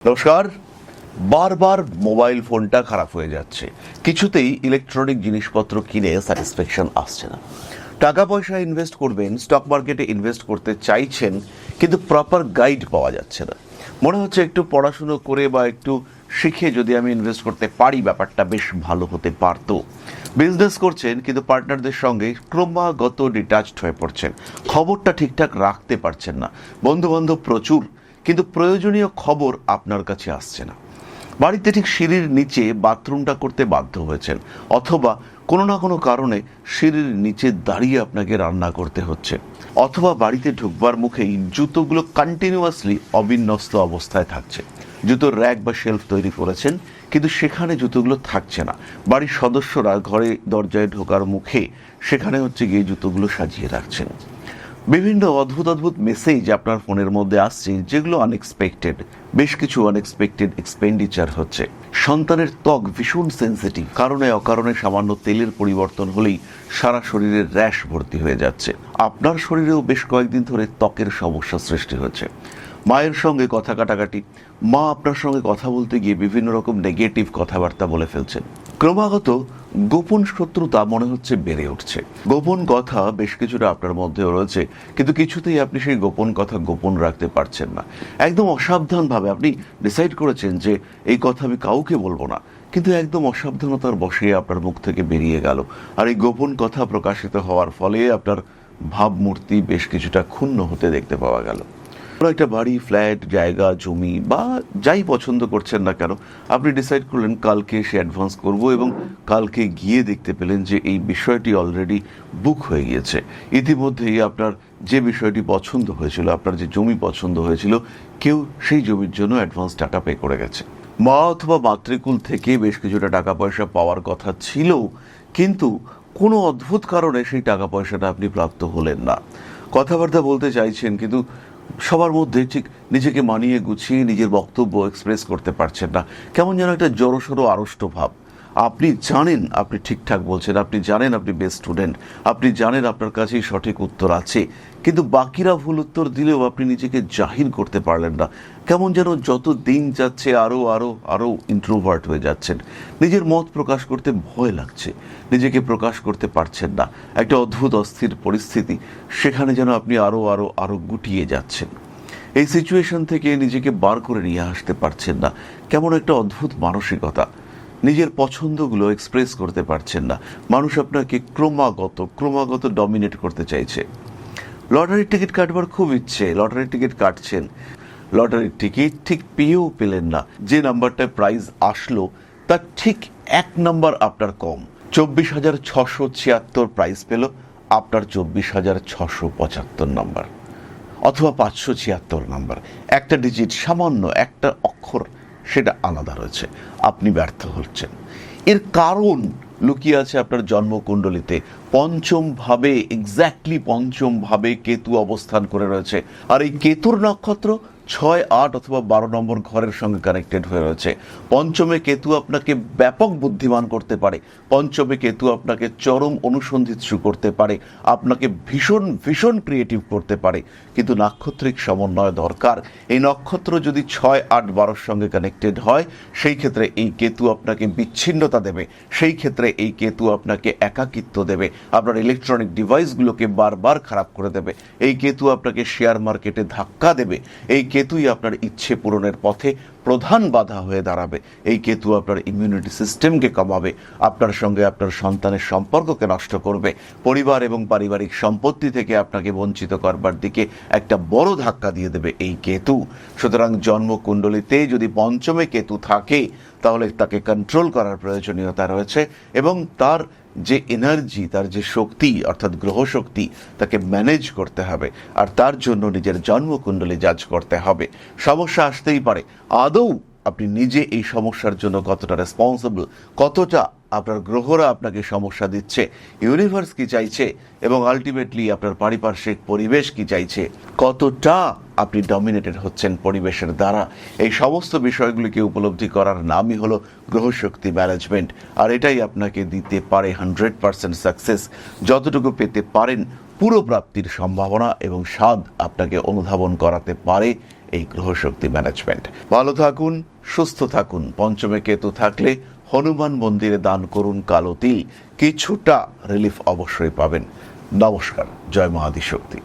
নমস্কার। বারবার মোবাইল ফোনটা খারাপ হয়ে যাচ্ছে, কিছুতেই ইলেকট্রনিক জিনিসপত্র কিনে স্যাটিসফ্যাকশন আসছে না। টাকা পয়সা ইনভেস্ট করবেন, স্টক মার্কেটে ইনভেস্ট করতে চাইছেন, কিন্তু প্রপার গাইড পাওয়া যাচ্ছে না। মনে হচ্ছে একটু পড়াশুনো করে বা একটু শিখে যদি আমি ইনভেস্ট করতে পারি ব্যাপারটা বেশ ভালো হতে পারতো। বিজনেস করছেন কিন্তু পার্টনারদের সঙ্গে ক্রমাগত ডিটাচড হয়ে পড়ছেন, খবরটা ঠিকঠাক রাখতে পারছেন না। বন্ধুবান্ধব প্রচুর, কিন্তু প্রয়োজনীয় খবর আপনার কাছে আসছে না। বাড়িতে ঠিক সিঁড়ির নিচে বাথরুমটা করতে বাধ্য হয়েছেন, অথবা কোনো না কোনো কারণে সিঁড়ির নিচে দাঁড়িয়ে আপনাকে রান্না করতে হচ্ছে, অথবা বাড়িতে ঢুকবার মুখেই জুতোগুলো কন্টিনিউয়াসলি অবিন্যস্ত অবস্থায় থাকছে। জুতোর র্যাক বা শেলফ তৈরি করেছেন, কিন্তু সেখানে জুতোগুলো থাকছে না। বাড়ির সদস্যরা ঘরে দরজায় ঢোকার মুখে সেখানে গিয়ে জুতোগুলো সাজিয়ে রাখছেন। বিভিন্ন অদ্ভুত অদ্ভুত মেসেজ আপনার ফোনের মধ্যে আসছে, যেগুলো আনএক্সপেক্টেড। বেশ কিছু আনএক্সপেক্টেড এক্সপেন্ডিচার হচ্ছে। সন্তানের ত্বক ভীষণ সেন্সিটিভ, কারণে অকারণে সামান্য তেলের পরিবর্তন হলেই সারা শরীরের র্যাশ ভর্তি হয়ে যাচ্ছে। আপনার শরীরেও বেশ কয়েকদিন ধরে ত্বকের সমস্যা সৃষ্টি হচ্ছে। মায়ের সঙ্গে কথা কাটাকাটি, মা আপনার সঙ্গে কথা বলতে গিয়ে বিভিন্ন রকম নেগেটিভ কথাবার্তা বলে ফেলছেন। ক্রমাগত গোপন শত্রুতা মনে হচ্ছে বেড়ে উঠছে। গোপন কথা বেশ কিছুটা আপনার মধ্যেও রয়েছে, কিন্তু কিছুতেই আপনি সেই গোপন কথা গোপন রাখতে পারছেন না। একদম অসাবধানভাবে আপনি ডিসাইড করেছেন যে এই কথা আমি কাউকে বলবো না, কিন্তু একদম অসাবধানতার বশে আপনার মুখ থেকে বেরিয়ে গেল। আর এই গোপন কথা প্রকাশিত হওয়ার ফলে আপনার ভাবমূর্তি বেশ কিছুটা ক্ষুণ্ণ হতে দেখতে পাওয়া গেল। একটা বাড়ি, ফ্ল্যাট, জায়গা, জমি বা যাই পছন্দ করছেন না কেন, আপনি ডিসাইড করলেন কালকে সে অ্যাডভান্স করব, এবং কালকে গিয়ে দেখতে পেলেন যে এই বিষয়টি অলরেডি বুক হয়ে গিয়েছে। ইতিমধ্যেই আপনার যে বিষয়টি পছন্দ হয়েছিল, আপনার যে জমি পছন্দ হয়েছিল, কেউ সেই জমির জন্য অ্যাডভান্স টাকা পে করে গেছে। মা অথবা মাতৃকুল থেকে বেশ কিছুটা টাকা পয়সা পাওয়ার কথা ছিল, কিন্তু কোনো অদ্ভুত কারণে সেই টাকা পয়সাটা আপনি প্রাপ্ত হলেন না। কথাবার্তা বলতে চাইছেন, কিন্তু সবার মধ্যে ঠিক নিজেকে মানিয়ে গুছিয়ে নিজের বক্তব্য এক্সপ্রেস করতে পারছেন না। কেমন যেন একটা জড়সড় আড়ষ্ট ভাব। আপনি জানেন আপনি ঠিকঠাক বলছেন, আপনি জানেন আপনি বেস্ট স্টুডেন্ট, আপনি জানেন আপনার কাছেই সঠিক উত্তর আছে, কিন্তু বাকিরা ভুল উত্তর দিলেও আপনি নিজেকে জাহির করতে পারলেন না। কেমন যেন যত দিন যাচ্ছে আরও আরও আরও ইন্ট্রোভার্ট হয়ে যাচ্ছেন। নিজের মত প্রকাশ করতে ভয় লাগছে, নিজেকে প্রকাশ করতে পারছেন না। একটা অদ্ভুত অস্থির পরিস্থিতি, সেখানে যেন আপনি আরও আরও আরও গুটিয়ে যাচ্ছেন। এই সিচুয়েশন থেকে নিজেকে বার করে নিয়ে আসতে পারছেন না। কেমন একটা অদ্ভুত মানসিকতা, নিজের পছন্দগুলো এক্সপ্রেস করতে পারছেন না। মানুষ আপনাকে ক্রমাগত ডমিনেট করতে চাইছে। লটারির টিকিট কাটবার খুব ইচ্ছে, লটারির টিকিট কাটছেন, লটারির টিকিট ঠিক পেয়েও পেলেন না। যে নাম্বারটায় প্রাইজ আসলো তার ঠিক 1 নাম্বার আপনার কম। 24,676 প্রাইজ পেল, আপনার 24,675 নাম্বার, অথবা 576 নাম্বার। একটা ডিজিট, সামান্য একটা অক্ষর সেটা আলাদা রয়েছে। আপনি ব্যর্থ হচ্ছেন। এর কারণ লুকিয়ে আছে আপনার জন্মকুণ্ডলিতে। পঞ্চম ভাবে, এক্স্যাক্টলি পঞ্চম ভাবে কেতু অবস্থান করে রয়েছে। আর এই কেতুর নক্ষত্র 6, 8 অথবা 12 নম্বর ঘরের সঙ্গে কানেক্টেড হয়ে রয়েছে। পঞ্চমে কেতু আপনাকে ব্যাপক বুদ্ধিমান করতে পারে, পঞ্চমে কেতু আপনাকে চরম অনুসন্ধিৎসু করতে পারে, আপনাকে ভীষণ ভীষণ ক্রিয়েটিভ করতে পারে। কিন্তু নাক্ষত্রিক সমন্বয় দরকার। এই নক্ষত্র যদি 6, 8, 12 সঙ্গে কানেক্টেড হয়, সেই ক্ষেত্রে এই কেতু আপনাকে বিচ্ছিন্নতা দেবে, সেই ক্ষেত্রে এই কেতু আপনাকে একাকিত্ব দেবে, আপনার ইলেকট্রনিক ডিভাইসগুলোকে বারবার খারাপ করে দেবে। এই কেতু আপনাকে শেয়ার মার্কেটে ধাক্কা দেবে। এই কেতুই আপনার ইচ্ছে পূরণের পথে প্রধান বাধা হয়ে দাঁড়াবে। এই কেতু আপনার ইমিউনিটি সিস্টেমকে কমাবে, আপনার সঙ্গে আপনার সন্তানের সম্পর্ককে নষ্ট করবে, পরিবার এবং পারিবারিক সম্পত্তি থেকে আপনাকে বঞ্চিত করবার দিকে একটা বড় ধাক্কা দিয়ে দেবে এই কেতু। সুতরাং জন্মকুণ্ডলিতে যদি পঞ্চমে কেতু থাকে, তাহলে তাকে কন্ট্রোল করার প্রয়োজনীয়তা রয়েছে, এবং তার যে এনার্জি, তার যে শক্তি অর্থাৎ গ্রহ শক্তি, তাকে ম্যানেজ করতে হবে। আর তার জন্য নিজের জন্মকুণ্ডলী জাজ করতে হবে। সমস্যা আসতেই পারে, আদৌ আপনি নিজে এই সমস্যার জন্য কতটা রেসপন্সিবল, কতটা আপনার গ্রহরা আপনাকে সমস্যা দিচ্ছে, ইউনিভার্স কি চাইছে, এবং আলটিমেটলি আপনার পারিপার্শ্বিক পরিবেশ কি চাইছে, কতটা আপনি ডমিনেটেড হচ্ছেন পরিবেশের দ্বারা, এই সমস্ত বিষয়গুলিকে উপলব্ধি করার নামই হলো গ্রহশক্তি ম্যানেজমেন্ট। আর এটাই আপনাকে দিতে পারে 100% সাকসেস। যতটুকু পেতে পারেন পুরো প্রাপ্তির সম্ভাবনা এবং স্বাদ আপনাকে অনুধাবন করাতে পারে এই গ্রহশক্তি ম্যানেজমেন্ট। ভালো থাকুন, সুস্থ থাকুন। পঞ্চমে কেতু থাকলে হনুমান মন্দিরে দান করুন কালো তিল, কিছুটা রিলিফ অবশ্যই পাবেন। নমস্কার, জয় মা আদিশক্তি।